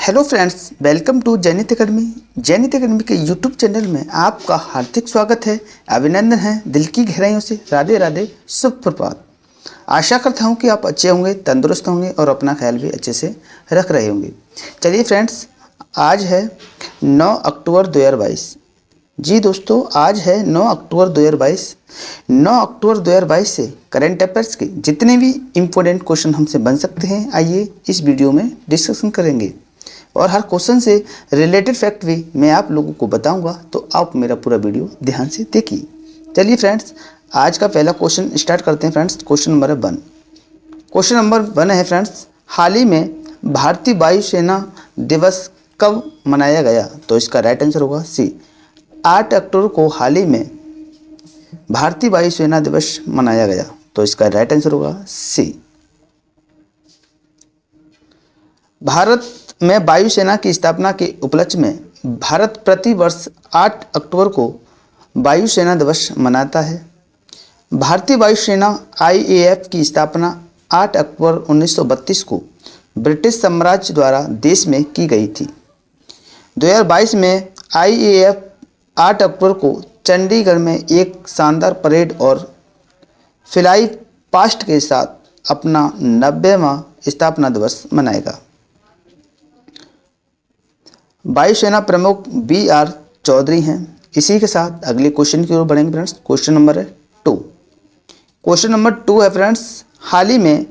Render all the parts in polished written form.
Hello friends, welcome to Jainit academy. Jainit academy के YouTube channel में आपका हार्दिक स्वागत है, अभिनंदन है। दिल की गहराइयों से राधे राधे, शुभ प्रभात। आशा करता हूँ कि आप अच्छे होंगे, तंदुरुस्त होंगे और अपना ख्याल भी अच्छे से रख रहे होंगे। चलिए फ्रेंड्स, आज है 9 अक्टूबर 2022। जी दोस्तों, आज है 9 अक्टूबर 2022। 9 अक्टूबर 2022 से करंट अफेयर्स के जितने भी इम्पोर्टेंट क्वेश्चन हमसे बन सकते हैं, आइए इस वीडियो में डिस्कशन करेंगे। और हर क्वेश्चन से रिलेटेड फैक्ट भी मैं आप लोगों को बताऊंगा, तो आप मेरा पूरा वीडियो ध्यान से देखिए। चलिए फ्रेंड्स, आज का पहला क्वेश्चन स्टार्ट करते हैं friends. Question number 1। Question number 1 है फ्रेंड्स, हाल ही में भारतीय वायुसेना दिवस कब मनाया गया? तो इसका राइट आंसर होगा सी, 8 अक्टूबर को हाल ही में भारतीय वायुसेना दिवस मनाया गया। तो इसका राइट आंसर होगा सी। भारत में वायुसेना की स्थापना के उपलक्ष्य में भारत प्रति वर्ष 8 अक्टूबर को वायुसेना दिवस मनाता है। भारतीय वायुसेना आईएएफ की स्थापना 8 अक्टूबर 1932 को ब्रिटिश साम्राज्य द्वारा देश में की गई थी। 2022 में आईएएफ 8 अक्टूबर को चंडीगढ़ में एक शानदार परेड और फ्लाई पास्ट के साथ अपना 90वां स्थापना दिवस मनाएगा। वायुसेना प्रमुख BR चौधरी हैं। इसी के साथ अगले क्वेश्चन की ओर बढ़ेंगे friends. Question number 2। Question number 2 है फ्रेंड्स, हाल ही में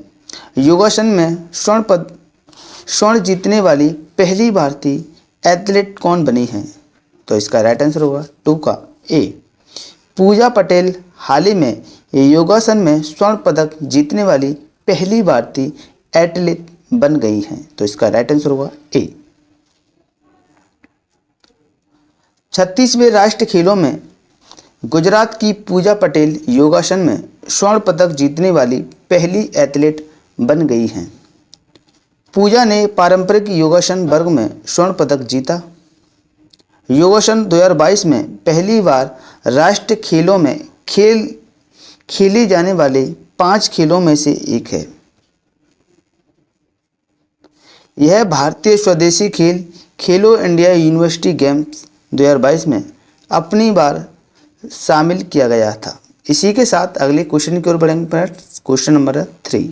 योगासन में स्वर्ण जीतने वाली पहली भारतीय एथलीट कौन बनी है? तो इसका राइट आंसर होगा 2 का ए, पूजा पटेल हाल ही में योगासन में स्वर्ण पदक जीतने वाली पहली भारतीय एथलीट बन गई हैं। तो इसका राइट आंसर होगा ए। 36वें राष्ट्रीय खेलों में गुजरात की पूजा पटेल योगासन में स्वर्ण पदक जीतने वाली पहली एथलीट बन गई हैं। पूजा ने पारंपरिक योगासन वर्ग में स्वर्ण पदक जीता। योगासन 2022 में पहली बार राष्ट्रीय खेलों में खेली जाने वाले 5 खेलों में से एक है। यह भारतीय स्वदेशी खेल खेलो इंडिया यूनिवर्सिटी गेम्स 2022 में अपनी बार शामिल किया गया था। इसी के साथ अगले क्वेश्चन की ओर बढ़ेंगे friends. Question number 3।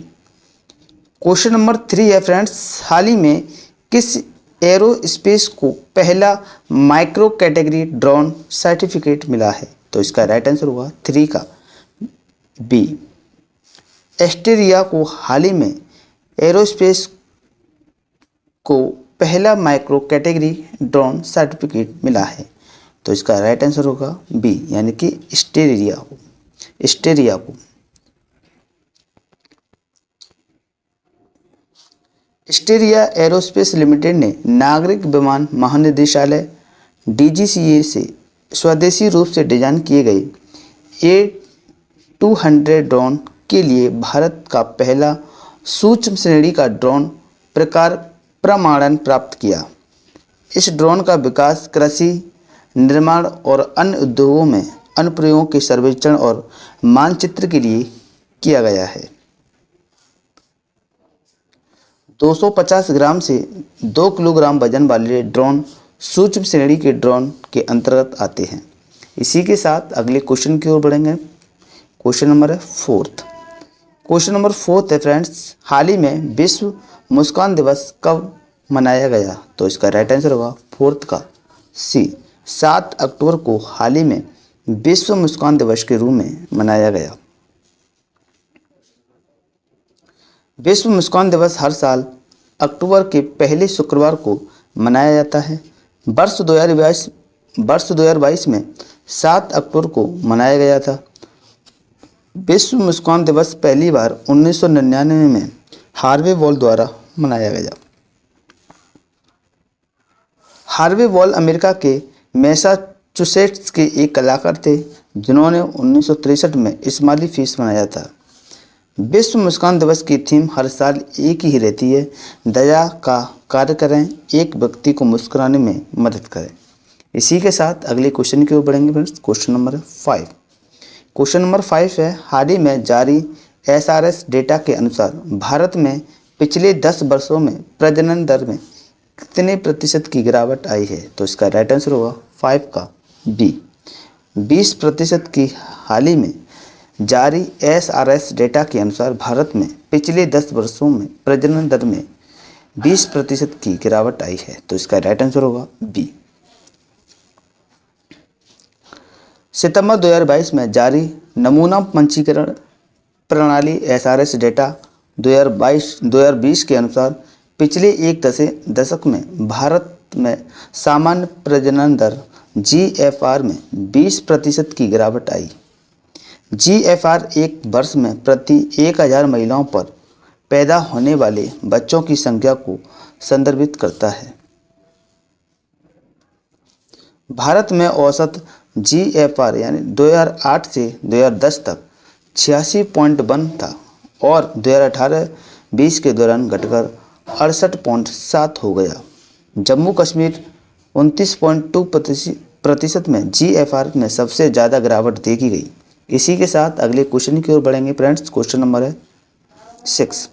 Question number 3 है फ्रेंड्स, हाल ही में किस एरोस्पेस को पहला माइक्रो कैटेगरी ड्रोन सर्टिफिकेट मिला है? तो इसका राइट आंसर होगा 3 का बी, एस्टेरिया को हाल ही में एरोस्पेस को पहला माइक्रो कैटेगरी ड्रोन सर्टिफिकेट मिला है। तो इसका राइट आंसर होगा बी, यानी कि एस्टेरिया को। एस्टेरिया एरोस्पेस लिमिटेड ने नागरिक विमान महानिदेशालय DGCA से स्वदेशी रूप से डिजाइन किए गए A200 ड्रोन के लिए भारत का पहला सूक्ष्म श्रेणी का ड्रोन प्रकार प्रमाणन प्राप्त किया। इस ड्रोन का विकास कृषि, निर्माण और अन्य उद्योगों में अनुप्रयोगों के सर्वेक्षण और मानचित्र के लिए किया गया है। 250 ग्राम से 2 किलोग्राम वजन वाले ड्रोन सूक्ष्म श्रेणी के ड्रोन के अंतर्गत आते हैं। इसी के साथ अगले क्वेश्चन की ओर बढ़ेंगे। Question number 4। क्वेश्चन नंबर 4 है फ्रेंड्स, हाल ही में विश्व मुस्कान दिवस कब मनाया गया? तो इसका राइट आंसर होगा 4 का सी, 7 अक्टूबर को हाल ही में विश्व मुस्कान दिवस के रूप में मनाया गया। विश्व मुस्कान दिवस हर साल अक्टूबर के पहले शुक्रवार को मनाया जाता है। वर्ष 2022 में 7 अक्टूबर को मनाया गया था। विश्व मुस्कान दिवस पहली बार 1999 में हार्वे वॉल द्वारा मनाया गया। हार्वे वॉल अमेरिका के मैसाचुसेट्स के एक कलाकार थे, जिन्होंने 1963 में स्माइली फेस बनाया था। विश्व मुस्कान दिवस की थीम हर साल एक ही रहती है, दया का कार्य करें, एक व्यक्ति को मुस्कुराने में मदद करें। इसी के साथ अगले क्वेश्चन की ओर बढ़ेंगे friends. Question number 5। Question number 5 है, हाल ही में जारी SRS डेटा के अनुसार भारत में पिछले 10 वर्षों में प्रजनन दर में कितने प्रतिशत की गिरावट आई है? तो इसका राइट आंसर होगा 5 का बी। 20% की हाल ही में जारी एसआरएस डेटा के अनुसार भारत में पिछले 10 वर्षों में प्रजनन दर में 20% की गिरावट आई है। तो इसका राइट आंसर होगा बी। सितंबर 2022 में जारी नमूना पंजीकरण प्रणाली एसआरएस डेटा 2020 के अनुसार पिछले एक दशक में भारत में सामान्य प्रजनन दर जीएफआर में 20% की गिरावट आई। जीएफआर एक वर्ष में प्रति 1000 महिलाओं पर पैदा होने वाले बच्चों की संख्या को संदर्भित करता है। भारत में औसत जीएफआर यानी 2008 से 2010 तक 86.1 था और 2018-20 के दौरान घटकर 68.7 हो गया। जम्मू कश्मीर 29.2% में जीएफआर में सबसे ज़्यादा गिरावट देखी गई। इसी के साथ अगले क्वेश्चन की ओर बढ़ेंगे फ्रेंड्स। क्वेश्चन नंबर है 6।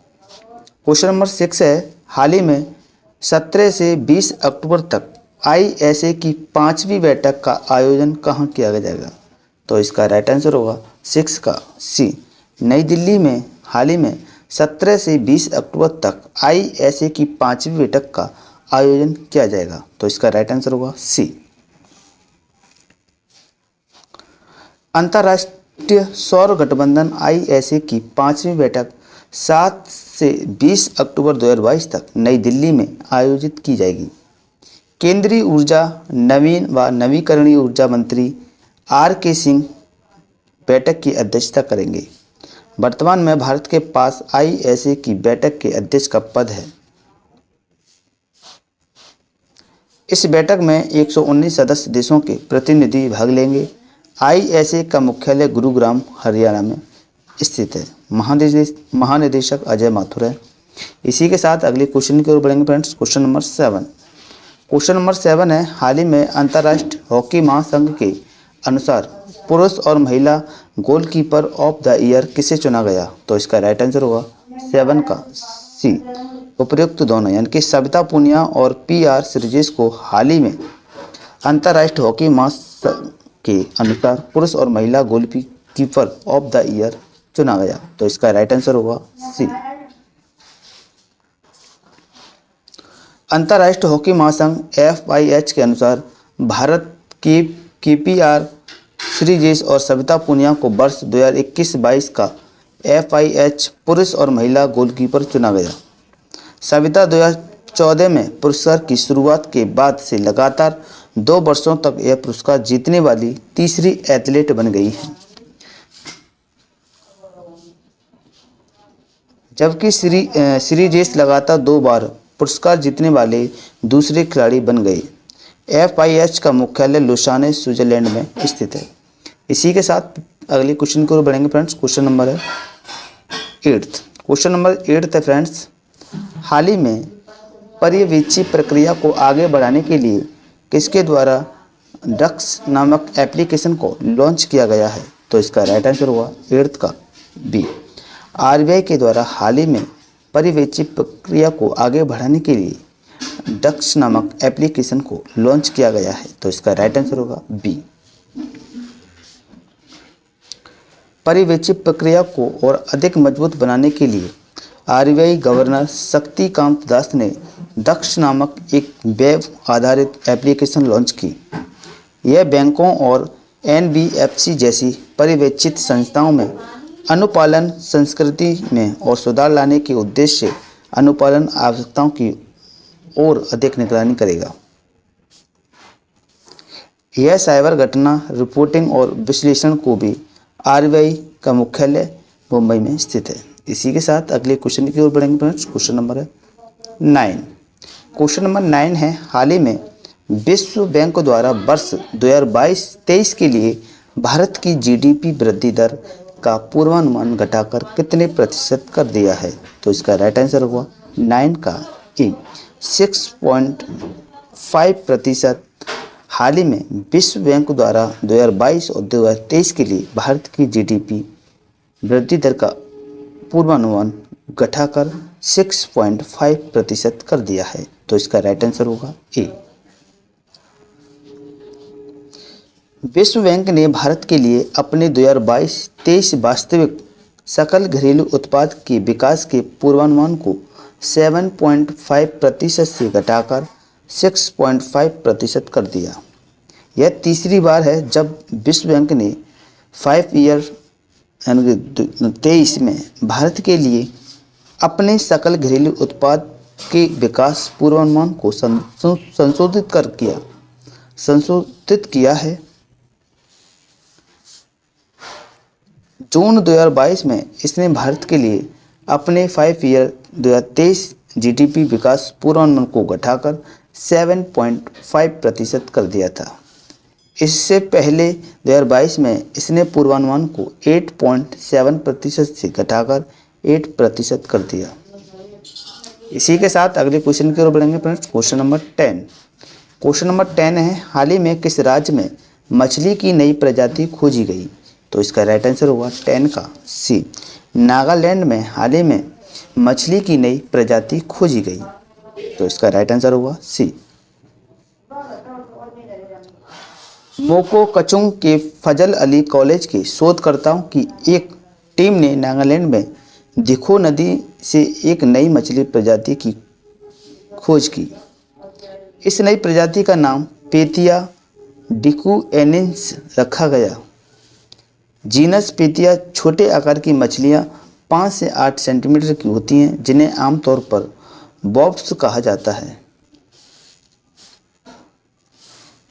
क्वेश्चन नंबर 6 है, हाल ही में 17 से 20 अक्टूबर तक आईएसए की 5वीं बैठक का आयोजन कहाँ किया जाएगा? तो इसका राइट आंसर होगा 6 का सी। नई दिल्ली में हाल ही में 17 से 20 अक्टूबर तक आईएसए की 5वीं बैठक का आयोजन किया जाएगा। तो इसका राइट आंसर होगा सी। अंतर्राष्ट्रीय सौर गठबंधन आईएसए की 5वीं बैठक 7 से 20 अक्टूबर 2022 तक नई दिल्ली में आयोजित की जाएगी। केंद्रीय ऊर्जा नवीन व नवीकरणीय ऊर्जा मंत्री आर.के. सिंह बैठक की अध्यक्षता करेंगे। वर्तमान में भारत के पास आईएसए की बैठक के अध्यक्ष का पद है। इस बैठक में 119 सदस्य देशों के प्रतिनिधि भाग लेंगे। आईएसए का मुख्यालय गुरुग्राम हरियाणा में स्थित है। महानिदेशक अजय माथुर है। इसी के साथ अगले क्वेश्चन की ओर बढ़ेंगे friends. Question number 7। Question number 7 है, हाल ही में अंतर्राष्ट्रीय हॉकी महासंघ के अनुसार पुरुष और महिला गोलकीपर ऑफ द ईयर किसे चुना गया? तो इसका राइट आंसर होगा 7 का सी। उपर्युक्त दोनों यानी कि सविता पुनिया और पीआर श्रीजेश को हाल ही में अंतर्राष्ट्रीय हॉकी महासंघ के अनुसार पुरुष और महिला गोलकीपर ऑफ द ईयर चुना गया। तो इसका राइट आंसर होगा सी। अंतर्राष्ट्रीय हॉकी महासंघ FIH के अनुसार भारत की पीआर श्रीजेश और सविता पुनिया को वर्ष 2021-22 का FIH पुरुष और महिला गोलकीपर चुना गया। सविता 2014 में पुरस्कार की शुरुआत के बाद से लगातार 2 वर्षों तक यह पुरस्कार जीतने वाली तीसरी एथलीट बन गई हैं, जबकि श्रीजेश लगातार 2 बार पुरस्कार जीतने वाले दूसरे खिलाड़ी बन गए। FIH का मुख्यालय लुसाने स्विट्जरलैंड में स्थित है। इसी के साथ अगले क्वेश्चन की ओर बढ़ेंगे फ्रेंड्स। क्वेश्चन नंबर है 8। क्वेश्चन नंबर 8 है फ्रेंड्स, हाल ही में पर्यवेक्षी प्रक्रिया को आगे बढ़ाने के लिए किसके द्वारा डक्स नामक एप्लीकेशन को लॉन्च किया गया है? तो इसका राइट आंसर हुआ 8 का बी। RBI के द्वारा हाल ही में पर्यवेक्षी प्रक्रिया को आगे बढ़ाने के लिए डक्स नामक एप्लीकेशन को लॉन्च किया गया है। तो इसका राइट आंसर होगा बी। पर्यवेक्षी प्रक्रिया को और अधिक मजबूत बनाने के लिए RBI गवर्नर शक्तिकांत दास ने दक्ष नामक एक वेब आधारित एप्लीकेशन लॉन्च की। यह बैंकों और NBFC जैसी पर्यवेक्षित संस्थाओं में अनुपालन संस्कृति में और सुधार लाने के उद्देश्य से अनुपालन आवश्यकताओं की और अधिक निगरानी करेगा। यह साइबर घटना रिपोर्टिंग और विश्लेषण को भी RBI का मुख्यालय मुंबई में स्थित है। इसी के साथ अगले क्वेश्चन की ओर बढ़ेंगे फ्रेंड्स। क्वेश्चन नंबर है 9। क्वेश्चन नंबर 9 है, हाल ही में विश्व बैंक द्वारा वर्ष 2022-23 के लिए भारत की GDP वृद्धि दर का पूर्वानुमान घटाकर कितने प्रतिशत कर दिया है? तो इसका राइट आंसर होगा 9 का ए 6.5%। हाल ही में विश्व बैंक द्वारा 2022 और 2023 के लिए भारत की GDP वृद्धि दर का पूर्वानुमान घटाकर 6.5% कर दिया है। तो इसका राइट आंसर होगा ए। विश्व बैंक ने भारत के लिए अपने 2022-23 वास्तविक सकल घरेलू उत्पाद के विकास के पूर्वानुमान को 7.5% से घटाकर 6.5% कर दिया। यह तीसरी बार है जब विश्व बैंक ने 5 ईयर यानी 23 में भारत के लिए अपने सकल घरेलू उत्पाद के विकास पूर्वानुमान को संशोधित किया है। जून 2022 में इसने भारत के लिए अपने 5 ईयर 2023 जीडीपी विकास पूर्वानुमान को घटाकर 7.5% कर दिया था। इससे पहले 2022 में इसने पूर्वानुमान को 8.7% से घटाकर 8% कर दिया। इसी के साथ अगले क्वेश्चन की ओर बढ़ेंगे friends. Question number 10। Question number 10 है, हाल ही में किस राज्य में मछली की नई प्रजाति खोजी गई? तो इसका राइट आंसर होगा 10 का सी। नागालैंड में हाल ही में मछली की नई प्रजाति खोजी गई, तो इसका राइट आंसर होगा सी। मोको कचुंग के फजल अली कॉलेज के शोधकर्ताओं की एक टीम ने नागालैंड में दिखो नदी से एक नई मछली प्रजाति की खोज की। इस नई प्रजाति का नाम पेथिया डिकुएनिन्स रखा गया। जीनस पेथिया छोटे आकार की मछलियां 5 से 8 सेंटीमीटर की होती हैं, जिन्हें आमतौर पर बॉब्स कहा जाता है।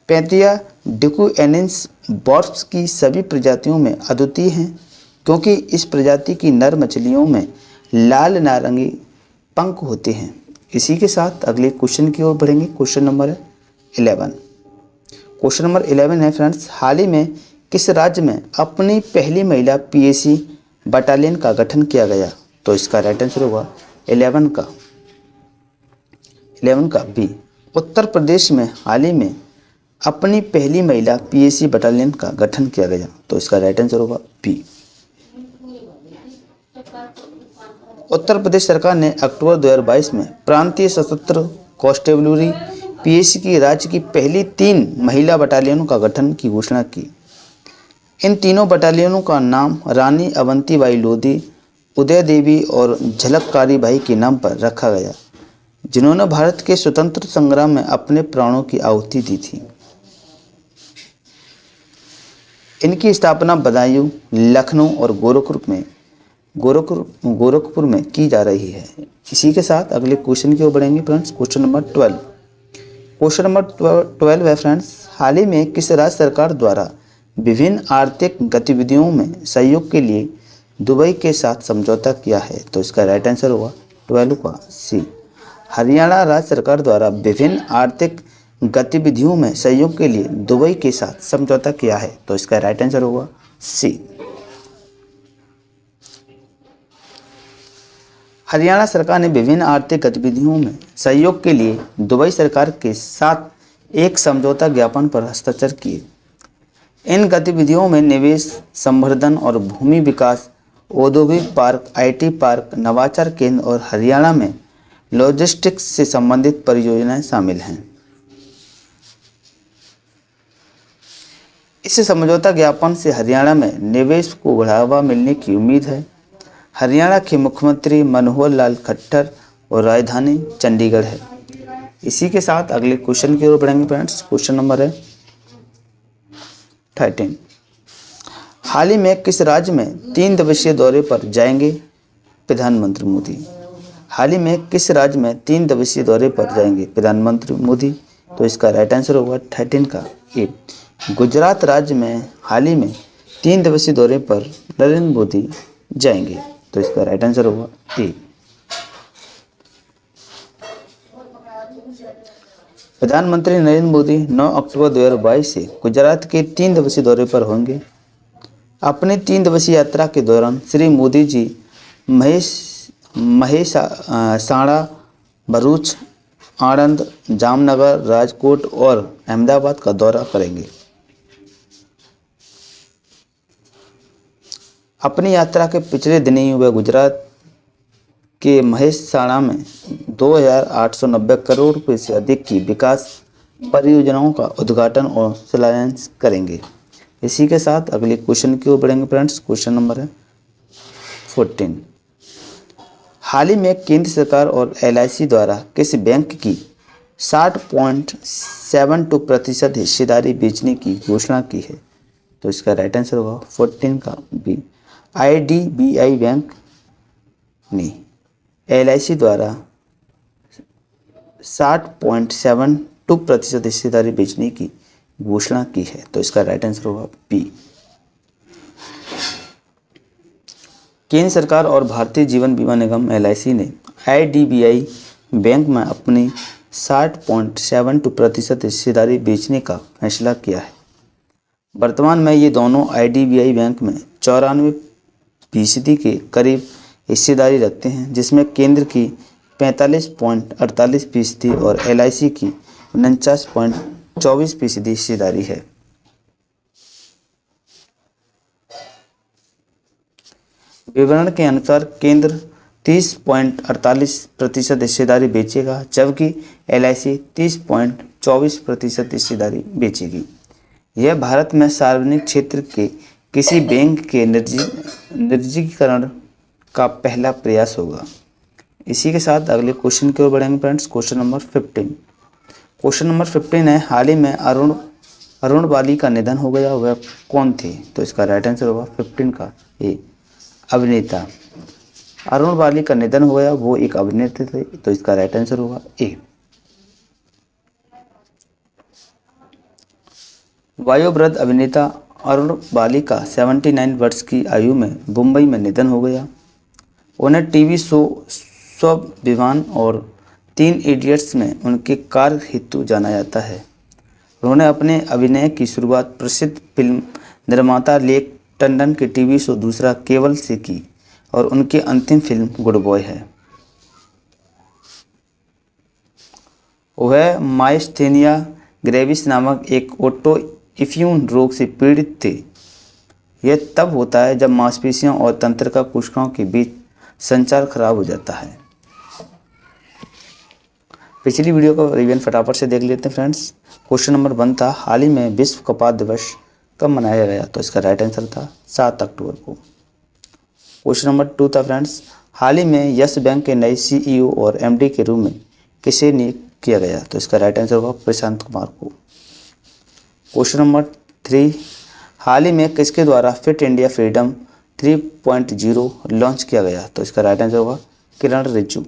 पेथिया डिकुएनिन्स बॉब्स की सभी प्रजातियों में अद्वितीय हैं, क्योंकि इस प्रजाति की नर मछलियों में लाल नारंगी पंख होते हैं। इसी के साथ अगले क्वेश्चन की ओर बढ़ेंगे। Question number 11। क्वेश्चन नंबर 11 है फ्रेंड्स, हाल ही में किस राज्य में अपनी पहली महिला पीएसी बटालियन का गठन किया गया? तो इसका राइट आंसर होगा 11 का बी। उत्तर प्रदेश में हाल ही में अपनी पहली महिला पीएसी बटालियन का गठन किया गया, तो इसका राइट आंसर होगा बी। उत्तर प्रदेश सरकार ने अक्टूबर 2022 में प्रांतीय सशस्त्र कांस्टेबलरी पीएसी की राज्य की पहली 3 महिला बटालियनों का गठन की घोषणा की। इन तीनों बटालियनों का नाम रानी अवंतीबाई लोधी, उदय देवी और झलककारी बाई के नाम पर रखा गया, जिन्होंने भारत के स्वतंत्र संग्राम में अपने प्राणों की आहुति दी थी। इनकी स्थापना बदायूं, लखनऊ और गोरखपुर में की जा रही है। इसी के साथ अगले क्वेश्चन की ओर बढ़ेंगे friends. Question number 12। Question number 12 है फ्रेंड्स, हाल ही में किस राज्य सरकार द्वारा विभिन्न आर्थिक गतिविधियों में सहयोग के लिए दुबई के साथ समझौता किया है? तो इसका राइट आंसर होगा 12 का सी। हरियाणा राज्य सरकार द्वारा विभिन्न आर्थिक गतिविधियों में सहयोग के लिए दुबई के साथ समझौता किया है, तो इसका राइट आंसर होगा सी। हरियाणा सरकार ने विभिन्न आर्थिक गतिविधियों में सहयोग के लिए दुबई सरकार के साथ एक समझौता ज्ञापन पर हस्ताक्षर किए। इन गतिविधियों में निवेश, संवर्धन और भूमि विकास, औद्योगिक पार्क, आईटी पार्क, नवाचार केंद्र और हरियाणा में लॉजिस्टिक्स से संबंधित परियोजनाएं शामिल हैं। इस समझौता ज्ञापन से हरियाणा में निवेश को बढ़ावा मिलने की उम्मीद है। हरियाणा के मुख्यमंत्री मनोहर लाल खट्टर और राजधानी चंडीगढ़ है। इसी के साथ अगले क्वेश्चन की ओर बढ़ेंगे फ्रेंड्स। क्वेश्चन नंबर है 13। हाल ही में किस राज्य में 3 दिवसीय दौरे पर जाएंगे प्रधानमंत्री मोदी? हाल ही में किस राज्य में 3 दिवसीय दौरे पर जाएंगे प्रधानमंत्री मोदी? तो इसका राइट आंसर होगा 13 का ए। गुजरात राज्य में हाल ही में 3 दिवसीय दौरे पर नरेंद्र मोदी जाएंगे, तो इसका राइट आंसर होगा ए। प्रधानमंत्री नरेंद्र मोदी 9 अक्टूबर 2022 से गुजरात के 3 दिवसीय दौरे पर होंगे। अपनी 3 दिवसीय यात्रा के दौरान श्री मोदी जी महेसाणा, भरूच, आणंद, जामनगर, राजकोट और अहमदाबाद का दौरा करेंगे। अपनी यात्रा के पिछले दिन ही वे गुजरात के महेसाणा में 2,890 करोड़ रुपए से अधिक की विकास परियोजनाओं का उद्घाटन और शिलान्यास करेंगे। इसी के साथ अगले क्वेश्चन की ओर बढ़ेंगे फ्रेंड्स। क्वेश्चन नंबर है 14। हाल ही में केंद्र सरकार और LIC द्वारा किस बैंक की 60.72% हिस्सेदारी बेचने की घोषणा की है? तो इसका राइट आंसर होगा 14 का बी, IDBI बैंक ने LIC द्वारा 60.72% हिस्सेदारी बेचने की घोषणा की है। तो इसका राइट आंसर होगा बी। केंद्र सरकार और भारतीय जीवन बीमा निगम LIC ने IDBI बैंक में अपनी 60.72% हिस्सेदारी बेचने का फैसला किया है। वर्तमान में ये दोनों IDBI बैंक में 94% के करीब हिस्सेदारी रखते हैं, जिसमें केंद्र की 45.48% और LIC की 49.24% हिस्सेदारी है। विवरण के अनुसार केंद्र 30.48% हिस्सेदारी बेचेगा, जबकि LIC 30.24% हिस्सेदारी बेचेगी। यह भारत में सार्वजनिक क्षेत्र के किसी बैंक के निजीकरण का पहला प्रयास होगा। इसी के साथ अगले क्वेश्चन की ओर बढ़ेंगे friends. Question number 15। Question number 15 है, हाल ही में अरुण बाली का निधन हो गया, वह कौन थे? तो इसका राइट आंसर होगा 15 का ए, अभिनेता। अरुण बाली का निधन हो गया, वो एक अभिनेता थे। तो इसका राइट आंसर होगा ए। वयोवृद्ध अभिनेता अरुण बाली का 79 वर्ष की आयु में मुंबई में निधन हो गया। उन्हें टीवी शो स्वाभिमान और 3 इडियट्स में उनके कार्य हेतु जाना जाता है। उन्होंने अपने अभिनय की शुरुआत प्रसिद्ध फिल्म निर्माता लेक टंडन के टीवी शो दूसरा केवल से की और उनकी अंतिम फिल्म गुड बॉय है। वह माइस्थेनिया ग्रेविस नामक एक ऑटो इम्यून रोग से पीड़ित थे। यह तब होता है जब मांसपेशियों और तंत्रिका कोशिकाओं के बीच संचार खराब हो जाता है। पिछली वीडियो का रिवीजन फटाफट से देख लेते हैं फ्रेंड्स। क्वेश्चन नंबर 1 था, हाल ही में विश्व कपास दिवस कब मनाया गया? तो इसका राइट आंसर था 7 अक्टूबर को। क्वेश्चन नंबर 2 था फ्रेंड्स, हाल ही में यस बैंक के नए CEO और MD के रूप में किसे नियुक्त किया गया? तो इसका राइट आंसर होगा प्रशांत कुमार को। क्वेश्चन नंबर 3, हाल ही में किसके द्वारा फिट इंडिया फ्रीडम 3.0 लॉन्च किया गया? तो इसका राइट आंसर होगा किरण रिजिजू।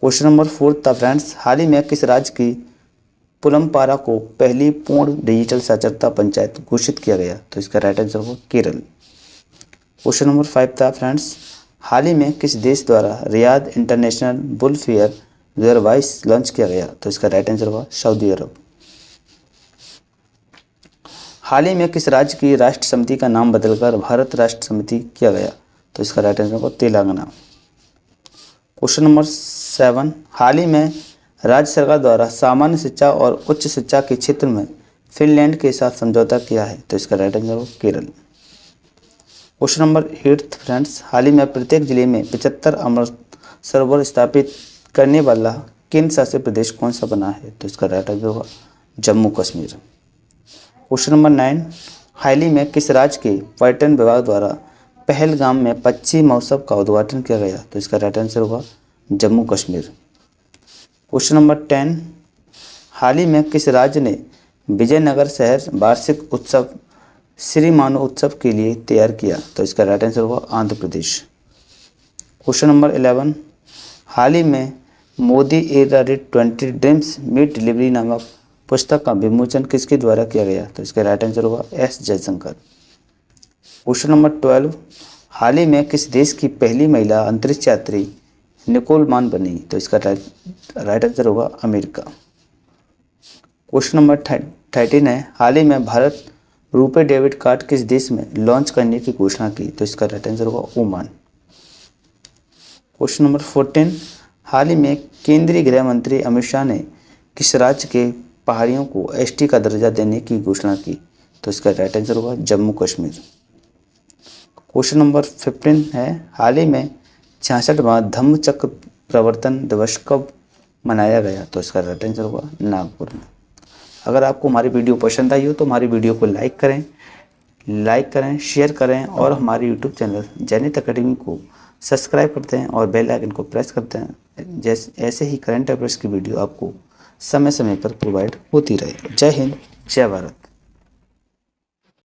क्वेश्चन नंबर 4 था फ्रेंड्स, हाल ही में किस राज्य की पुलमपारा को पहली पूर्ण डिजिटल साक्षरता पंचायत घोषित किया गया? तो इसका राइट आंसर होगा केरल। क्वेश्चन नंबर 5 था फ्रेंड्स, हाल ही में किस देश द्वारा Riyadh international bull fair 2022 launch किया गया? तो इसका राइट आंसर होगा सऊदी अरब। हाल ही में किस राज्य की राष्ट्र समिति का नाम बदलकर भारत राष्ट्र समिति किया गया? तो इसका राइट आंसर होगा तेलंगाना। क्वेश्चन नंबर 7, हाल ही में राज्य सरकार द्वारा सामान्य शिक्षा और उच्च शिक्षा के क्षेत्र में फिनलैंड के साथ समझौता किया है? तो इसका राइट आंसर होगा केरल। क्वेश्चन नंबर 8 फ्रेंड्स, हाल ही में प्रत्येक जिले में 75 अमृत सरोवर स्थापित करने वाला केंद्र शासित प्रदेश कौन सा बना है? तो इसका राइट आंसर होगा जम्मू कश्मीर। क्वेश्चन नंबर 9, हाल ही में किस राज्य के पर्यटन विभाग द्वारा पहलगाम में पक्षी महोत्सव का उद्घाटन किया गया? तो इसका राइट आंसर होगा जम्मू कश्मीर। क्वेश्चन नंबर 10, हाल ही में किस राज्य ने विजयनगर शहर वार्षिक उत्सव श्री मानो उत्सव के लिए तैयार किया? तो इसका राइट आंसर होगा आंध्र प्रदेश। क्वेश्चन नंबर 11, हाल ही में Modi era 20 dreams meet delivery नामक पुस्तक का विमोचन किसके द्वारा किया गया? तो इसका राइट आंसर होगा S जयशंकर। क्वेश्चन नंबर 12, हाल ही में किस देश की पहली महिला अंतरिक्ष यात्री निकोल मान बनी? तो इसका राइट आंसर होगा अमेरिका। क्वेश्चन नंबर 13 है, हाल ही में भारत रुपे डेबिट कार्ड किस देश में लॉन्च करने की घोषणा की? तो इसका राइट आंसर होगा ओमान। क्वेश्चन नंबर 14, हाल ही में केंद्रीय गृह मंत्री अमित शाह ने किस राज्य के पहाड़ियों को ST का दर्जा देने की घोषणा की? तो इसका राइट आंसर होगा जम्मू कश्मीर। क्वेश्चन नंबर 15 है, हाल ही में 66वां धम्म चक्र प्रवर्तन दिवस कब मनाया गया? तो इसका राइट आंसर होगा नागपुर में। अगर आपको हमारी वीडियो पसंद आई हो तो हमारी वीडियो को लाइक करें, शेयर करें और हमारे यूट्यूब चैनल जैनित अकेडमी को सब्सक्राइब करते हैं और बेल आइकन को प्रेस करते हैं। जैसे ऐसे ही करंट अफेयर्स की वीडियो आपको समय समय पर प्रोवाइड होती रहे। जय हिंद, जय भारत।